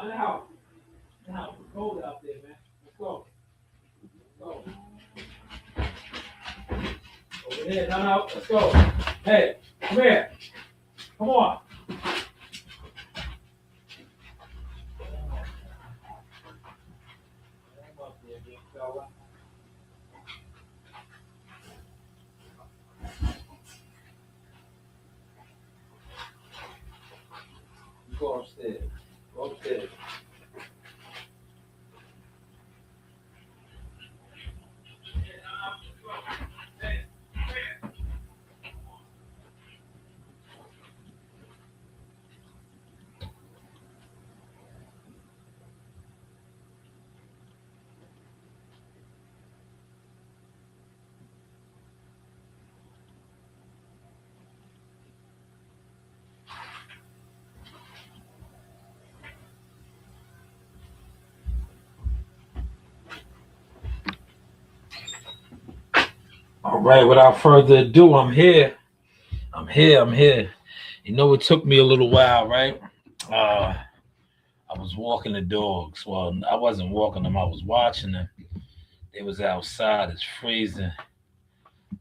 the house. The house. It's cold out there, man. Let's go. Go. Over there. No, no. Let's go. Hey, come here. Come on. Come up there, big fella. You go upstairs. Go upstairs. All right, without further ado, I'm here. I'm here. You know, it took me a little while, right? Uh, I was walking the dogs. Well, I wasn't walking them, I was watching them. They was outside, it's freezing.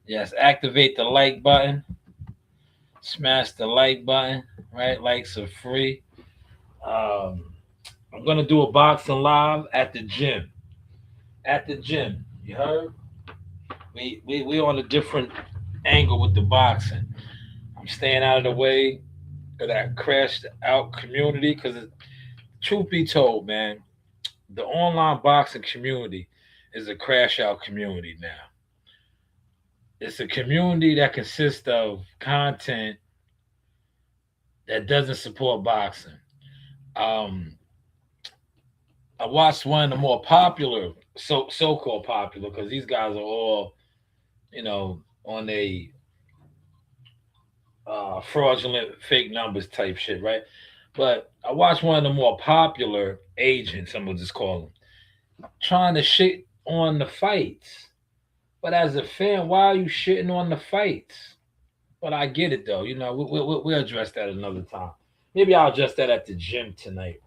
Yes, activate the like button, smash the like button, right? Likes are free. Um, I'm gonna do a boxing live at the gym. At the gym. You heard? We on a different angle with the boxing. I'm staying out of the way of that crashed out community because, truth be told, man, the online boxing community is a crash out community now. It's a community that consists of content that doesn't support boxing. Um, I watched one of the more popular, so called popular, because these guys are all, on a fraudulent fake numbers type shit, right? But I watched one of the more popular agents, I'm gonna just call them, trying to shit on the fights. But as a fan, why are you shitting on the fights? But I get it though. We'll address that another time. Maybe I'll address that at the gym tonight.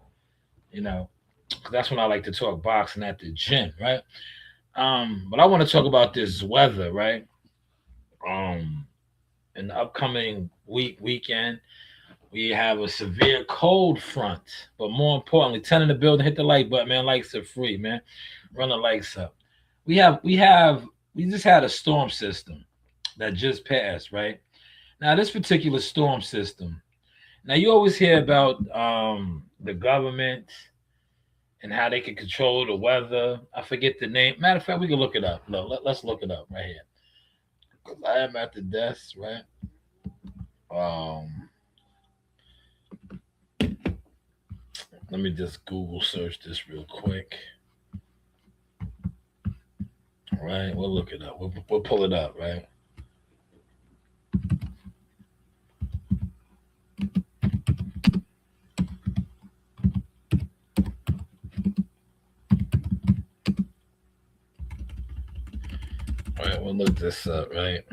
You know, 'cause that's when I like to talk boxing at the gym, right? But I want to talk about this weather, right? Um, in the upcoming weekend, we have a severe cold front. But more importantly, 10 in the building, hit the like button, man. Likes are free, man. Run the likes up. We just had a storm system that just passed, right? Now this particular storm system. Now you always hear about the government and how they can control the weather. I forget the name. Matter of fact, we can look it up. No, let's look it up right here. 'Cause I am at the desk, right? Um, Let me just Google search this real quick. All right, we'll look it up. We'll pull it up, right? All right, we'll look this up, right?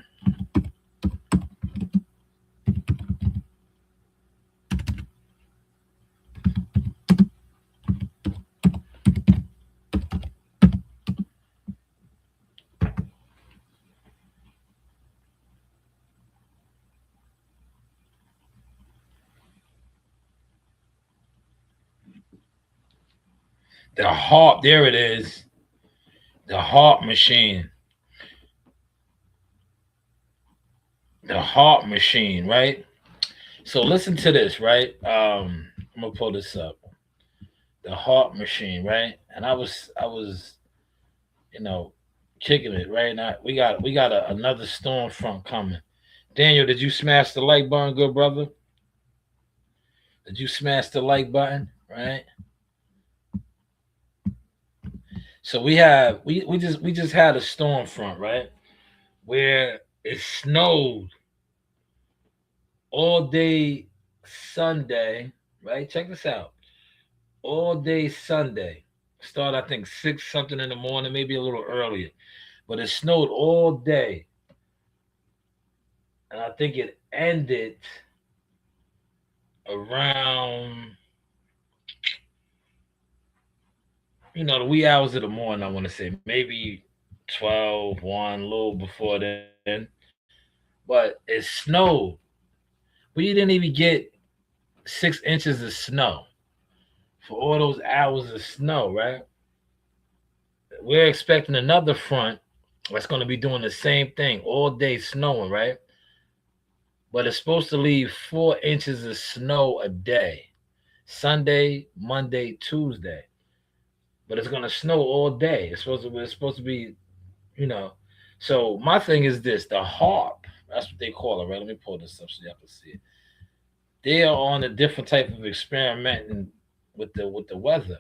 The heart, there it is. The heart machine. The heart machine, right? So listen to this, right? I'm gonna pull this up. The heart machine, right? And I was, you know, kicking it right now. We got another storm front coming. Daniel, did you smash the like button, good brother? Did you smash the like button? Right. So we just had a storm front, right? Where it snowed all day Sunday, right? Check this out. All day Sunday. Start I think six something in the morning, maybe a little earlier. But it snowed all day. And I think it ended around the wee hours of the morning, I want to say maybe 12, 1, a little before then. But it snowed. We didn't even get 6 inches of snow for all those hours of snow, right? We're expecting another front that's going to be doing the same thing all day snowing, right? But it's supposed to leave 4 inches of snow a day, Sunday, Monday, Tuesday. But it's going to snow all day. It's supposed to be, you know. So my thing is this: the harp. That's what they call it, right? Let me pull this up so y'all can see it. They are on a different type of experimenting with the weather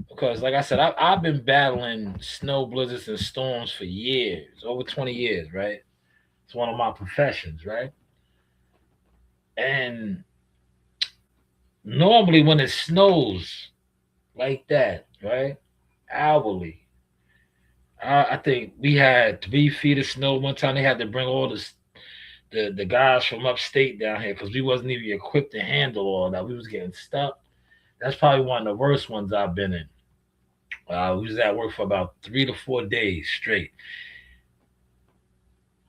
because, like I said, I've been battling snow blizzards and storms for years, over 20 years, right? It's one of my professions, right? And normally when it snows like that, right, hourly, I think we had 3 feet of snow one time. They had to bring all the guys from upstate down here because we wasn't even equipped to handle all that. We was getting stuck. That's probably one of the worst ones I've been in. We was at work for about 3 to 4 days straight,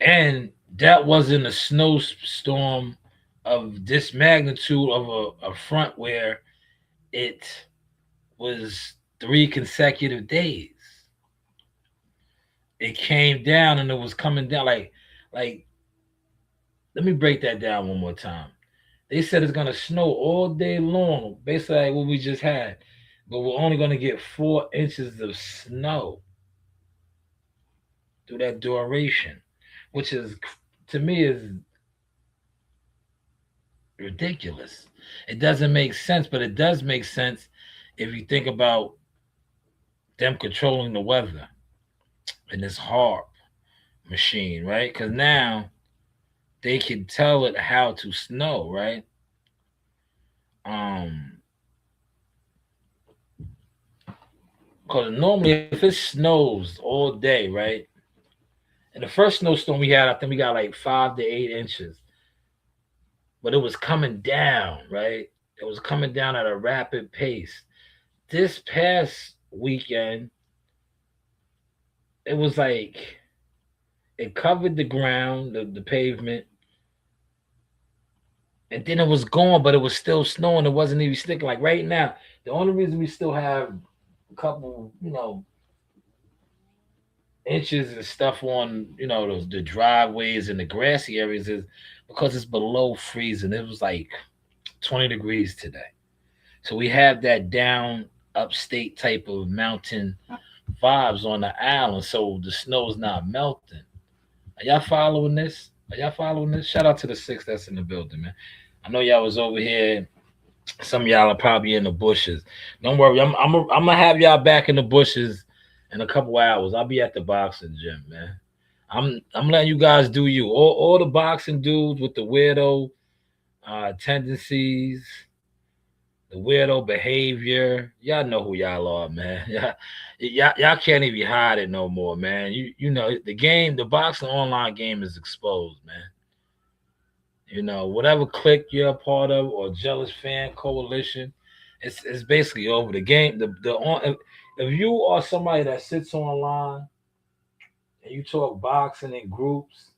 and that wasn't a snowstorm of this magnitude of a front where it was 3 consecutive days. It came down and it was coming down like let me break that down one more time. They said it's gonna snow all day long, basically like what we just had, but we're only gonna get 4 inches of snow through that duration, which is to me is ridiculous. It doesn't make sense, but it does make sense if you think about them controlling the weather in this HARP machine, right? Because now they can tell it how to snow, right? Um, because normally if it snows all day, right? And the first snowstorm we had, I think we got like 5 to 8 inches, but it was coming down, right? It was coming down at a rapid pace. This past weekend, it was like it covered the ground, the pavement, and then it was gone, but it was still snowing. It wasn't even sticking. Like right now, the only reason we still have a couple, inches and stuff on, the driveways and the grassy areas is because it's below freezing. It was like 20 degrees today. So we have that down upstate type of mountain vibes on the island. So the snow's not melting. Are y'all following this? Are y'all following this? Shout out to the six that's in the building, man. I know y'all was over here. Some of y'all are probably in the bushes. Don't worry, I'm gonna have y'all back in the bushes in a couple hours. I'll be at the boxing gym, man. I'm letting you guys do you. All the boxing dudes with the weirdo tendencies, the weirdo behavior. Y'all know who y'all are, man. Y'all can't even hide it no more, man. You know the game, the boxing online game is exposed, man. Whatever clique you're a part of or jealous fan coalition, it's basically over. The game, if you are somebody that sits online and you talk boxing in groups,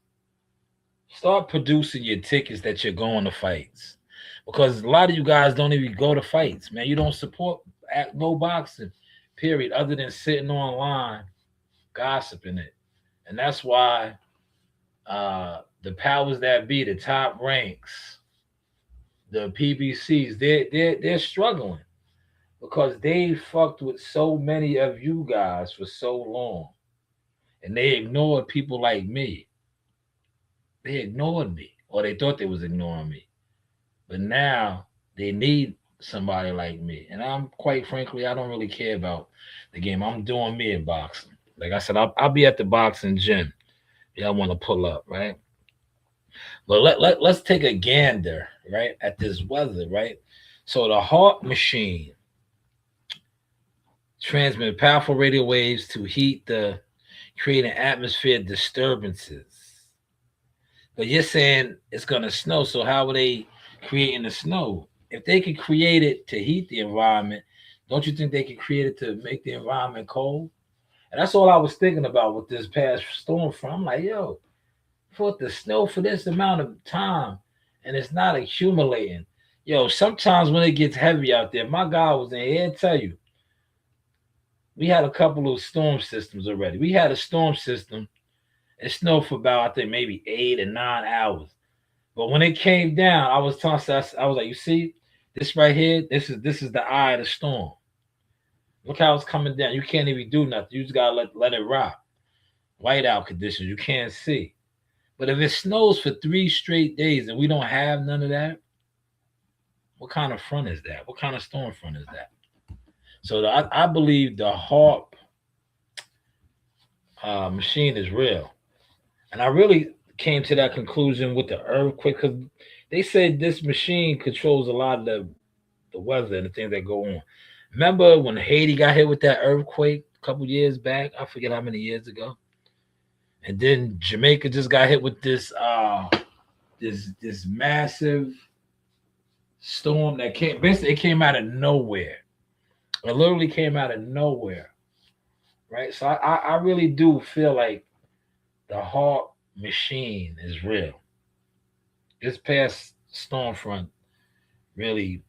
start producing your tickets that you're going to fights. Because a lot of you guys don't even go to fights, man. You don't support no boxing, period, other than sitting online gossiping it. And that's why the powers that be, the top ranks, the PBCs, they're struggling because they fucked with so many of you guys for so long, and they ignored people like me. They ignored me, or they thought they was ignoring me, but now they need somebody like me. And I'm quite frankly, I don't really care about the game. I'm doing me in boxing. Like I said, I'll be at the boxing gym. Y'all want to pull up, right? But let's take a gander, right, at this weather, right? So the heart machine transmit powerful radio waves to heat the creating atmosphere disturbances. But you're saying it's gonna snow, so how are they creating the snow? If they could create it to heat the environment, Don't you think they could create it to make the environment cold? And that's all I was thinking about with this past storm front. I'm like, yo, for it to snow for this amount of time and it's not accumulating. Yo, sometimes when it gets heavy out there, my guy was in here to tell you, we had a couple of storm systems already. We had a storm system. It snowed for about, I think, maybe 8 or 9 hours. But when it came down, I was telling, I was like, you see, this right here, this is the eye of the storm. Look how it's coming down. You can't even do nothing. You just gotta let it rock. Whiteout conditions. You can't see. But if it snows for 3 straight days and we don't have none of that, what kind of front is that? What kind of storm front is that? So I believe the HARP machine is real. And I really came to that conclusion with the earthquake because they said this machine controls a lot of the weather and the things that go on. Remember when Haiti got hit with that earthquake a couple years back? I forget how many years ago. And then Jamaica just got hit with this massive storm that came out of nowhere. It literally came out of nowhere. Right? So I really do feel like the HARP machine is real. This past storm front really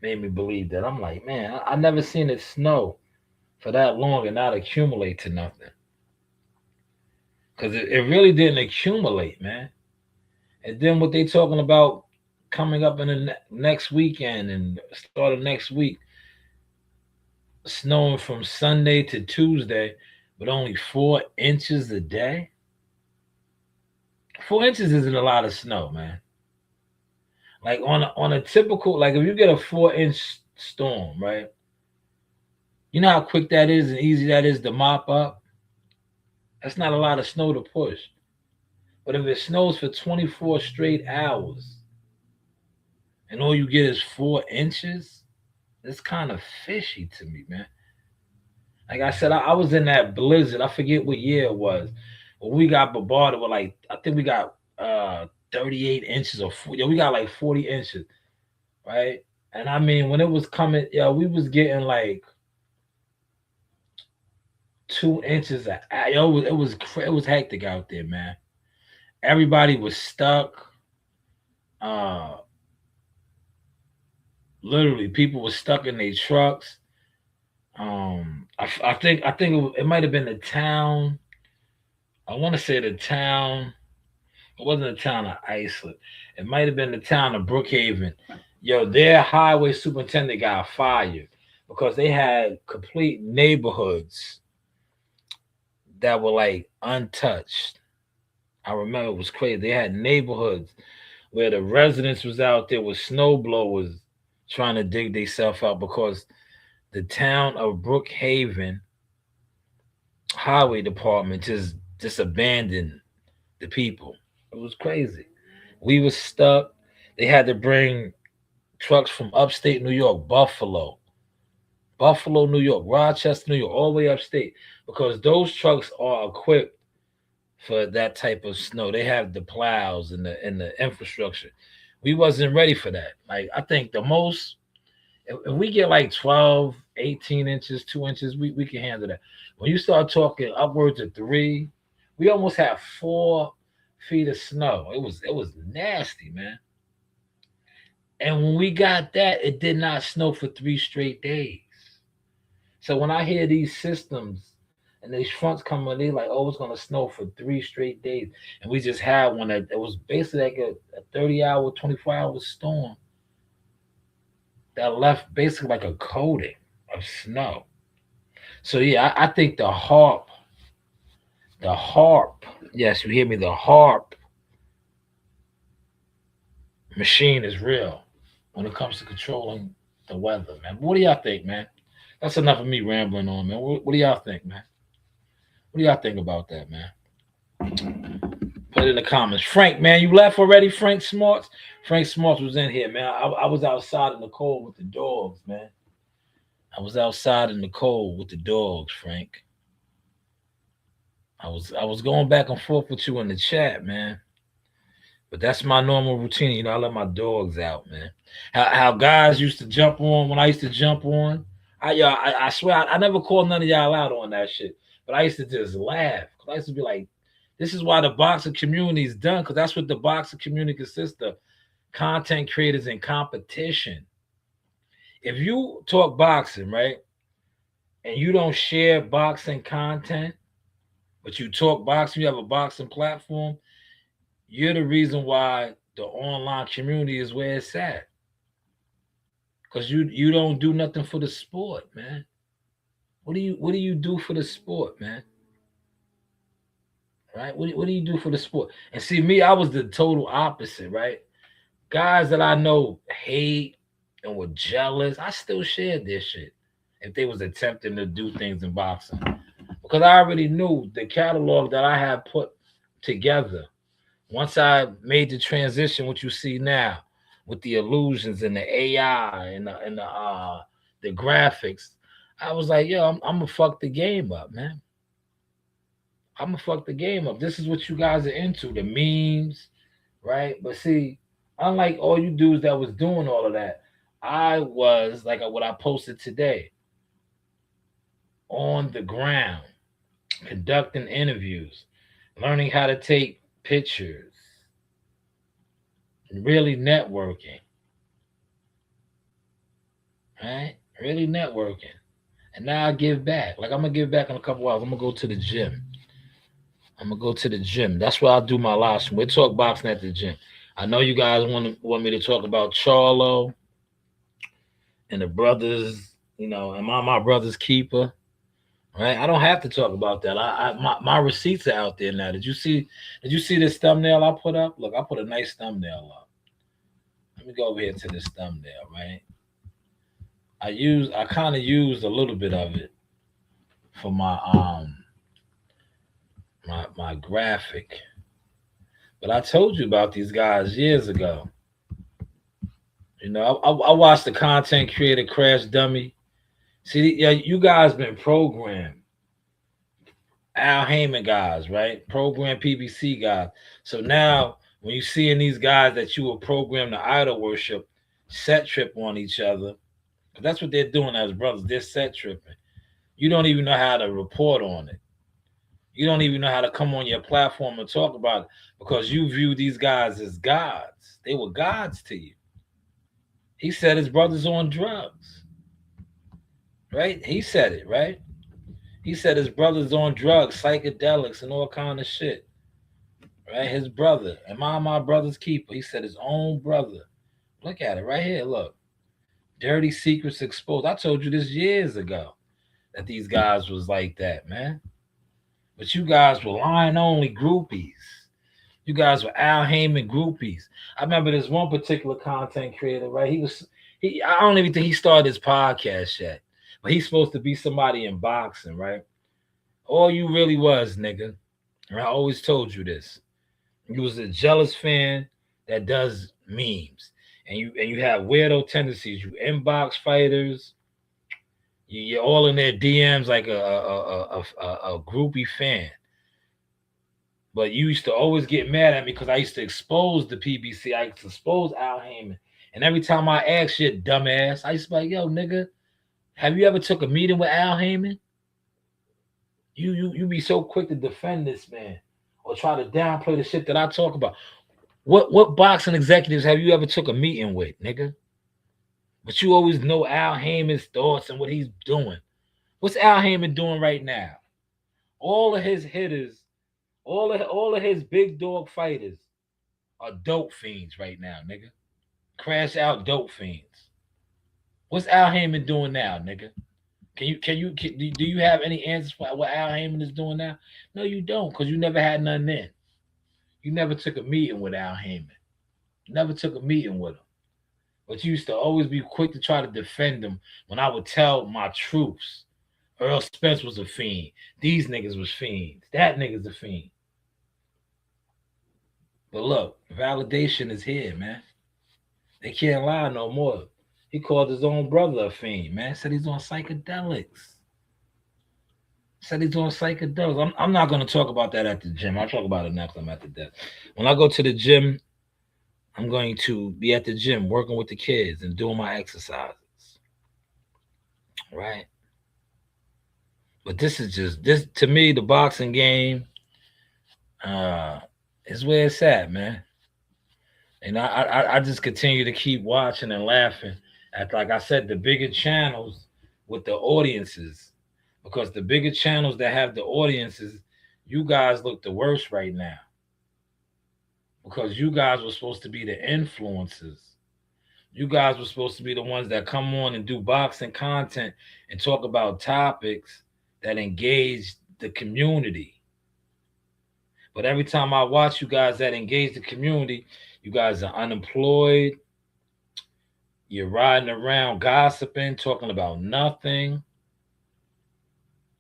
made me believe that. I'm like, man, I never seen it snow for that long and not accumulate to nothing. Because it really didn't accumulate, man. And then what they talking about coming up in the next weekend and start of next week, snowing from Sunday to Tuesday, but only 4 inches a day. 4 inches isn't a lot of snow, man. Like on a typical, like if you get a 4 inch storm, right? You know how quick that is and easy that is to mop up? That's not a lot of snow to push. But if it snows for 24 straight hours and all you get is 4 inches, it's kind of fishy to me, man. Like I said, I was in that blizzard. I forget what year it was. But we got bombarded with like, I think we got 38 inches or 40, we got like 40 inches, right? And I mean, when it was coming, we was getting like 2 inches. It was hectic out there, man. Everybody was stuck. Uh, Literally, people were stuck in their trucks. I think it might have been the town. I want to say the town. It wasn't the town of Iceland. It might have been the town of Brookhaven. Yo, their highway superintendent got fired because they had complete neighborhoods that were like untouched. I remember it was crazy. They had neighborhoods where the residents was out there with snow blowers trying to dig themselves out because the town of Brookhaven highway department just abandoned the people. It was crazy. We was stuck. They had to bring trucks from upstate New York, Buffalo, New York, Rochester, New York, all the way upstate, because those trucks are equipped for that type of snow. They have the plows and the infrastructure. We wasn't ready for that. Like I think the most, if we get like 12, 18 inches, 2 inches, we can handle that. When you start talking upwards of 3, we almost had 4 feet of snow. It was nasty, man. And when we got that, it did not snow for 3 straight days. So when I hear these systems and these fronts coming, they like, oh, it's gonna snow for 3 straight days, and we just had one that it was basically like a 30-hour, 24-hour storm that left basically like a coating of snow. So yeah, I think the harp, yes, you hear me, the harp machine is real when it comes to controlling the weather, man. What do y'all think, man? That's enough of me rambling on, man. What do y'all think, man? What do y'all think about that, man? Put it in the comments. Frank, man, you left already? Frank Smarts? Frank Smarts was in here, man. I was outside in the cold with the dogs, man. I was outside in the cold with the dogs, Frank. I was going back and forth with you in the chat, man. But that's my normal routine. You know, I let my dogs out, man. How guys used to jump on when I used to jump on. I swear I never called none of y'all out on that shit, but I used to just laugh because I used to be like, this is why the boxing community is done, because that's what the boxing community consists of: content creators and competition. If you talk boxing, right, and you don't share boxing content, but you talk boxing, you have a boxing platform, you're the reason why the online community is where it's at. Cause you don't do nothing for the sport, man. What do you do for the sport, man? Right? What do you do for the sport? And see, me, I was the total opposite, right? Guys that I know hate and were jealous, I still shared this shit if they was attempting to do things in boxing. Because I already knew the catalog that I had put together. Once I made the transition, what you see now, with the illusions and the AI and the graphics, I was like, yo, I'm gonna fuck the game up, man. I'm gonna fuck the game up. This is what you guys are into, the memes, right? But see, unlike all you dudes that was doing all of that, I was like what I posted today, on the ground, conducting interviews, learning how to take pictures, really networking, right? Really networking. And now I give back. Like, I'm gonna give back in a couple hours. I'm gonna go to the gym. I'm gonna go to the gym. That's where I'll do my live stream. We talk boxing at the gym. I know you guys want me to talk about Charlo and the brothers, and my brother's keeper. Right? I don't have to talk about that. My receipts are out there now. Did you see this thumbnail I put up? Look, I put a nice thumbnail up. Let me go over here to this thumbnail, right? I kind of used a little bit of it for my graphic. But I told you about these guys years ago. I watched the content creator Crash Dummy. See, yeah, you guys been programmed. Al Heyman guys, right? Program PBC guys. So now when you seeing these guys that you were programmed to idol worship, set trip on each other, 'cause that's what they're doing as brothers. They're set tripping. You don't even know how to report on it. You don't even know how to come on your platform and talk about it because you view these guys as gods. They were gods to you. He said his brother's on drugs, right? He said it, right? He said his brother's on drugs, psychedelics, and all kind of shit. Right? His brother. Am I my brother's keeper? He said his own brother. Look at it right here. Look. Dirty secrets exposed. I told you this years ago that these guys was like that, man. But you guys were lying only groupies. You guys were Al Heyman groupies. I remember this one particular content creator, right? I don't even think he started his podcast yet. But he's supposed to be somebody in boxing, right? All you really was, nigga. And I always told you this. You was a jealous fan that does memes. And you have weirdo tendencies. You inbox fighters. You're all in their DMs like a groupie fan. But you used to always get mad at me because I used to expose the PBC. I used to expose Al Heyman. And every time I asked you, dumbass, I used to be like, yo, nigga, have you ever took a meeting with Al Heyman? You be so quick to defend this man or try to downplay the shit that I talk about. What boxing executives have you ever took a meeting with, nigga? But you always know Al Heyman's thoughts and what he's doing. What's Al Heyman doing right now? All of his hitters, all of his big dog fighters are dope fiends right now, nigga. Crash out dope fiends. What's Al Heyman doing now, nigga? Do you have any answers for what Al Heyman is doing now? No, you don't, because you never had none then. You never took a meeting with Al Heyman. You never took a meeting with him. But you used to always be quick to try to defend him when I would tell my troops. Earl Spence was a fiend. These niggas was fiends. That nigga's a fiend. But look, validation is here, man. They can't lie no more. He called his own brother a fiend, man. Said he's on psychedelics. I'm not going to talk about that at the gym. I'll talk about it next time I'm at the desk. When I go to the gym, I'm going to be at the gym working with the kids and doing my exercises. right? But this is just this to me, the boxing game uh is where it's at, man. And I just continue to keep watching and laughing at, like I said, the bigger channels with the audiences. Because the bigger channels that have the audiences, you guys look the worst right now. Because you guys were supposed to be the influencers. You guys were supposed to be the ones that come on and do boxing content and talk about topics that engage the community. But every time I watch you guys that engage the community, you guys are unemployed. You're riding around gossiping, talking about nothing.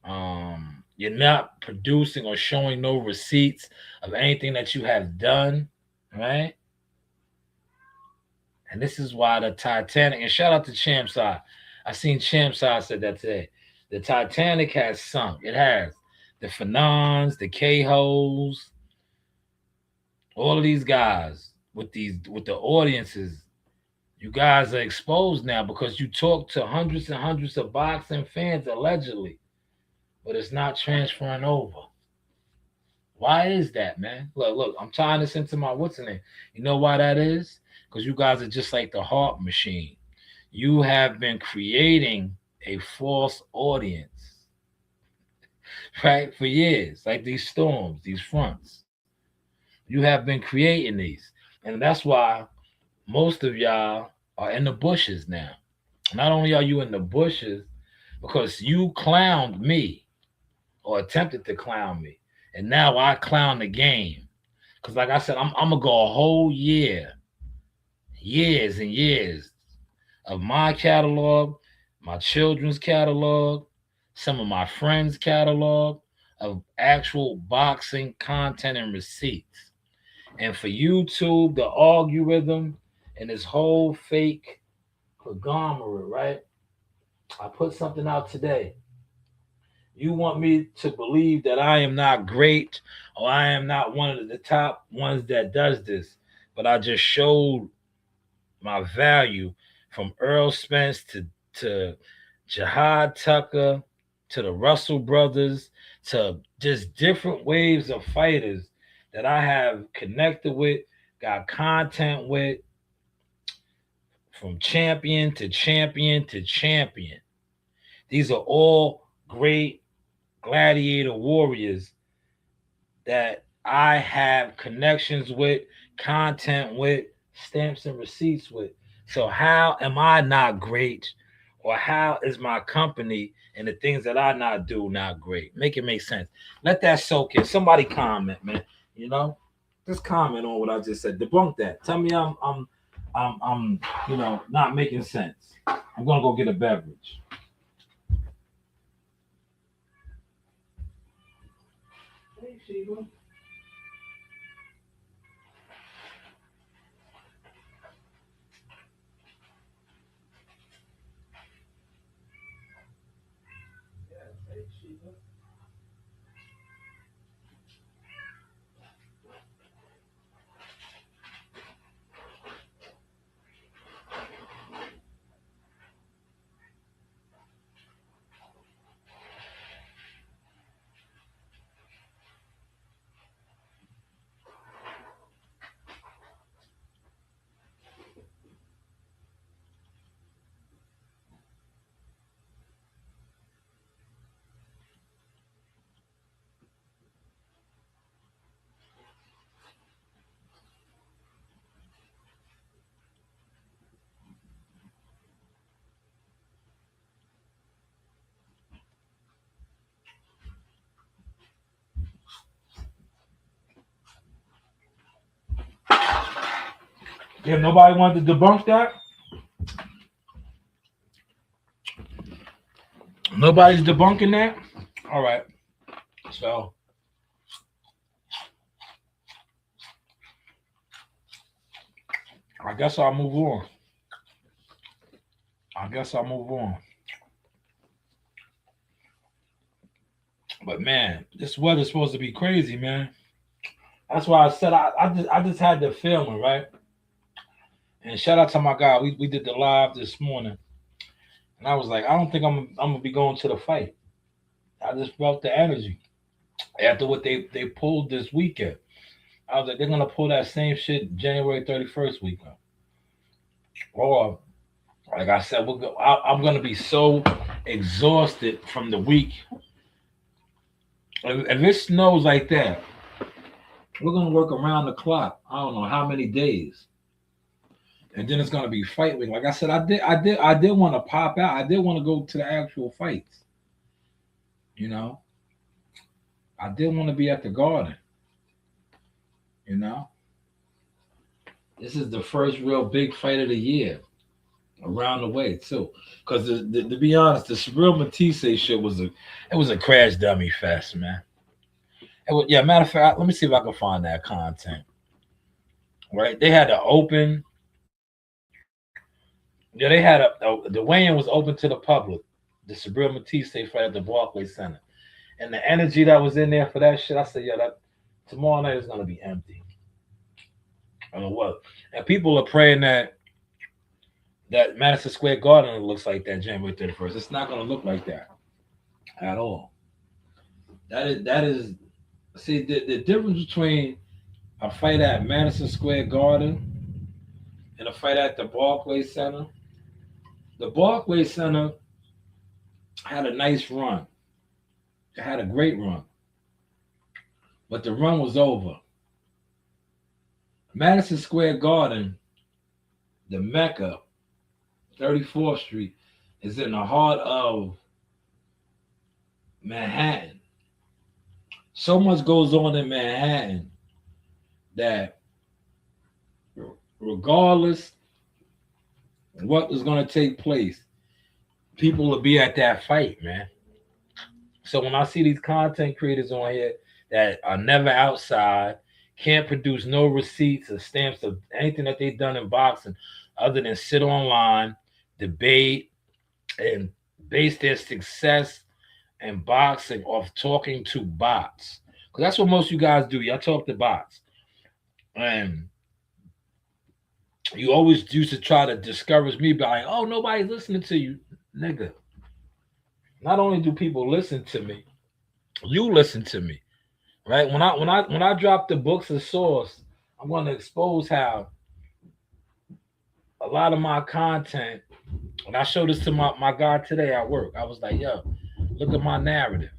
You're not producing or showing no receipts of anything that you have done, right? And this is why the Titanic, and shout out to Champside. I seen Champside said that today. The Titanic has sunk. It has. The Fanons, the K-Hoes, all of these guys with the audiences, you guys are exposed now because you talk to hundreds and hundreds of boxing fans allegedly, but it's not transferring over. Why is that, man? Look, I'm tying this into my what's the name. You know why that is? Because you guys are just like the heart machine. You have been creating a false audience, right? For years, like these storms, these fronts. You have been creating these. And that's why most of y'all are in the bushes now. Not only are you in the bushes, because you clowned me or attempted to clown me. And now I clown the game. Because, like I said, I'm going to go a whole years and years of my catalog, my children's catalog, some of my friends' catalog of actual boxing content and receipts. And for YouTube, the algorithm, and this whole fake conglomerate, right? I put something out today. You want me to believe that I am not great or I am not one of the top ones that does this, but I just showed my value from Earl Spence to Jihad Tucker to the Russell brothers to just different waves of fighters that I have connected with, got content with, from champion to champion to champion. These are all great gladiator warriors that I have connections with, content with, stamps and receipts with. So how am I not great? Or how is my company and the things that I not do not great? Make it make sense. Let that soak in. Somebody comment, man. You know, just comment on what I just said. Debunk that. Tell me I'm not making sense. I'm gonna go get a beverage. Hey, Sheba. Hey, Sheba. If nobody wanted to debunk that, nobody's debunking that. All right. So I guess I'll move on. I guess I'll move on. But man, this weather's supposed to be crazy, man. That's why I said I just had the feeling, right? And shout out to my guy. We did the live this morning. And I was like, I don't think I'm gonna be going to the fight. I just felt the energy after what they pulled this weekend. I was like, they're gonna pull that same shit January 31st weekend. Or like I said, I'm gonna be so exhausted from the week. If it snows like that, we're gonna work around the clock. I don't know how many days, and then it's gonna be fight week. Like I said, I did want to pop out. I did want to go to the actual fights. You know, I did want to be at the Garden. You know, this is the first real big fight of the year around the way too. Because to be honest, the Surreal Matisse shit was a crash dummy fest, man. It was, yeah, matter of fact, let me see if I can find that content. Right, they had to open. Yeah, they had the weigh-in was open to the public. The Sabrina Matisse fight at the Barclays Center, and the energy that was in there for that shit. I said, yeah, that tomorrow night is gonna be empty. I don't know what. And people are praying that Madison Square Garden looks like that January 31st. It's not gonna look like that at all. That is see the difference between a fight at Madison Square Garden and a fight at the Barclays Center. The Barclays Center had a nice run. It had a great run, but the run was over. Madison Square Garden, the Mecca, 34th Street, is in the heart of Manhattan. So much goes on in Manhattan that regardless what is going to take place, people will be at that fight, man. So when I see these content creators on here that are never outside, can't produce no receipts or stamps of anything that they've done in boxing other than sit online, debate, and base their success in boxing off talking to bots. Because that's what most of you guys do. Y'all talk to bots. And you always used to try to discourage me by like, oh, nobody's listening to you. Nigga. Not only do people listen to me, you listen to me. Right? When I drop the books of source, I'm gonna expose how a lot of my content, and I showed this to my guy today at work. I was like, yo, look at my narrative.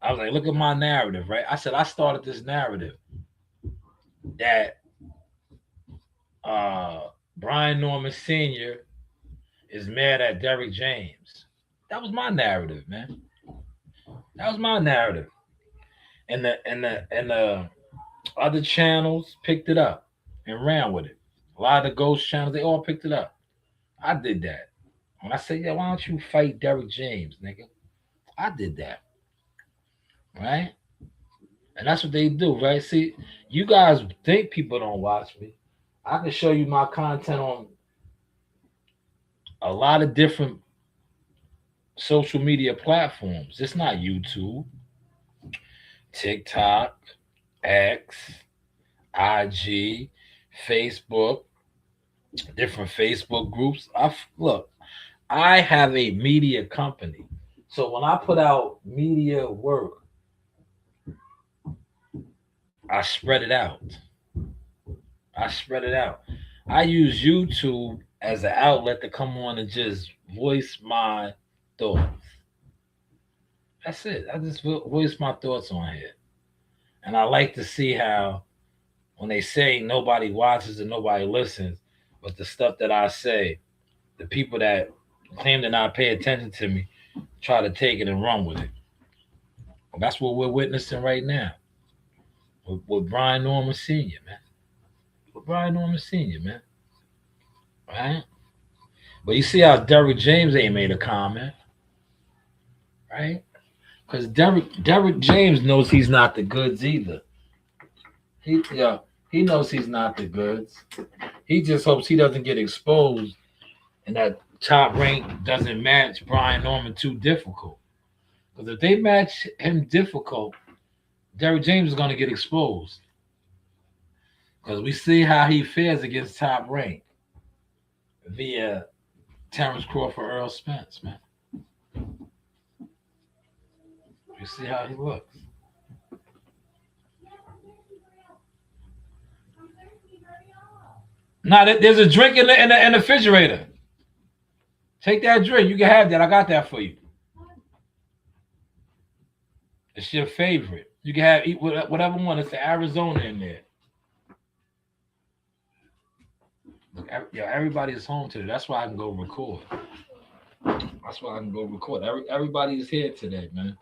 I was like, look at my narrative, right? I said I started this narrative that uh Brian Norman Sr. is mad at Derrick James. That was my narrative, man. That was my narrative. And the other channels picked it up and ran with it. A lot of the ghost channels, they all picked it up. I did that. When I said, yeah, why don't you fight Derrick James, nigga? I did that. Right? And that's what they do, right? See, you guys think people don't watch me. I can show you my content on a lot of different social media platforms. It's not YouTube, TikTok, X, IG, Facebook, different Facebook groups. Look, I have a media company. So when I put out media work, I spread it out. I spread it out. I use YouTube as an outlet to come on and just voice my thoughts. That's it. I just voice my thoughts on here. And I like to see how when they say nobody watches and nobody listens, but the stuff that I say, the people that claim to not pay attention to me try to take it and run with it. That's what we're witnessing right now with Brian Norman Sr., man. With Brian Norman Sr., man. Right? But you see how Derrick James ain't made a comment, right? Because Derrick James knows he's not the goods either. He knows he's not the goods. He just hopes he doesn't get exposed and that top rank doesn't match Brian Norman too difficult. Because if they match him difficult, Derrick James is going to get exposed. Because we see how he fares against top rank via Terrence Crawford, Earl Spence, man. You see how he looks. Nah, there's a drink in the refrigerator. Take that drink. You can have that. I got that for you. It's your favorite. You can eat whatever one. It's the Arizona in there. Look, everybody is home today. That's why I can go record. That's why I can go record. Everybody is here today, man.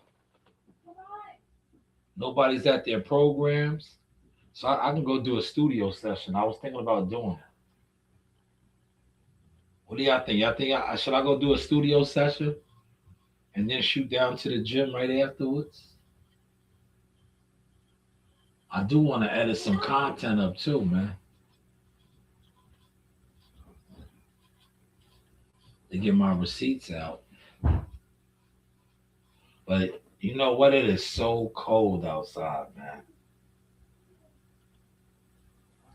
Nobody's at their programs. So I can go do a studio session. I was thinking about doing it. What do y'all think? Y'all think should I go do a studio session and then shoot down to the gym right afterwards? I do want to edit some content up too, man. To get my receipts out. But you know what? It is so cold outside, man.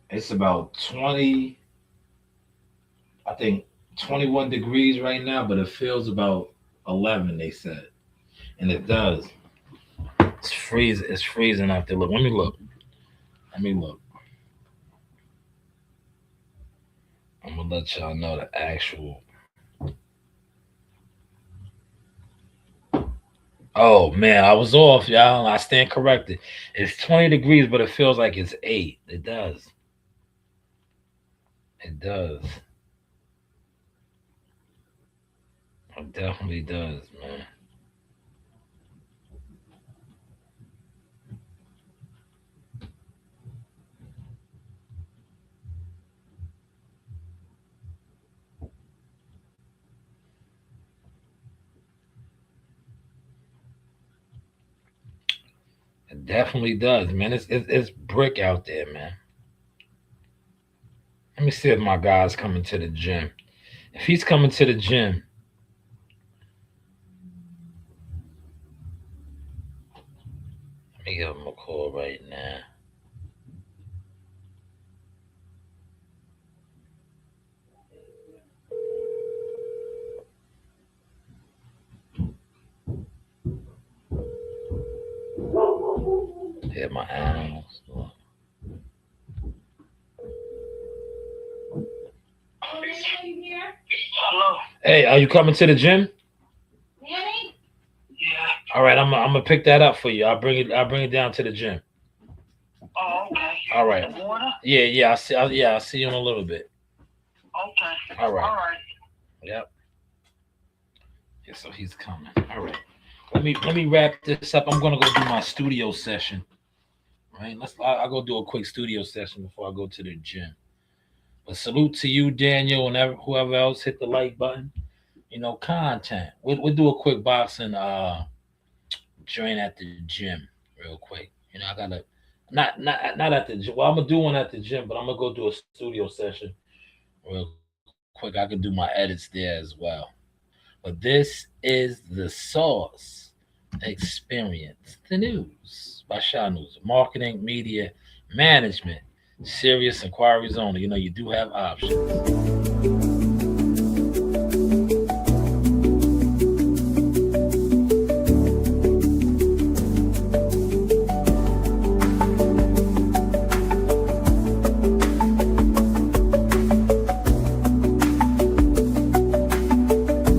It's about 20, I think 21 degrees right now, but it feels about 11, they said. And it does. It's freezing out there. Look, let me look. I'm gonna let y'all know the actual. Oh man, I was off, y'all. I stand corrected. It's 20 degrees, but it feels like it's 8. It does. It does. It definitely does, man. It definitely does, man. It's brick out there, man. Let me see if my guy's coming to the gym. If he's coming to the gym, let me give him a call right now. Here my animals. Hello. Hey, are you coming to the gym? Yeah. All right, I'm gonna pick that up for you. I'll bring it down to the gym. Oh, okay. All right. The water? Yeah. I'll see you in a little bit. Okay. All right. All right. Yep. Yeah, so he's coming. All right. Let me wrap this up. I'm gonna go do my studio session. Right. I'll go do a quick studio session before I go to the gym. But salute to you, Daniel, and whoever else hit the like button. You know, content. We'll do a quick boxing join at the gym real quick. You know, I gotta not at the gym. Well, I'm gonna do one at the gym, but I'm gonna go do a studio session real quick. I can do my edits there as well. But this is the Source Experience, the news by Shanewz. Marketing, media, management, serious inquiries only. You know, you do have options.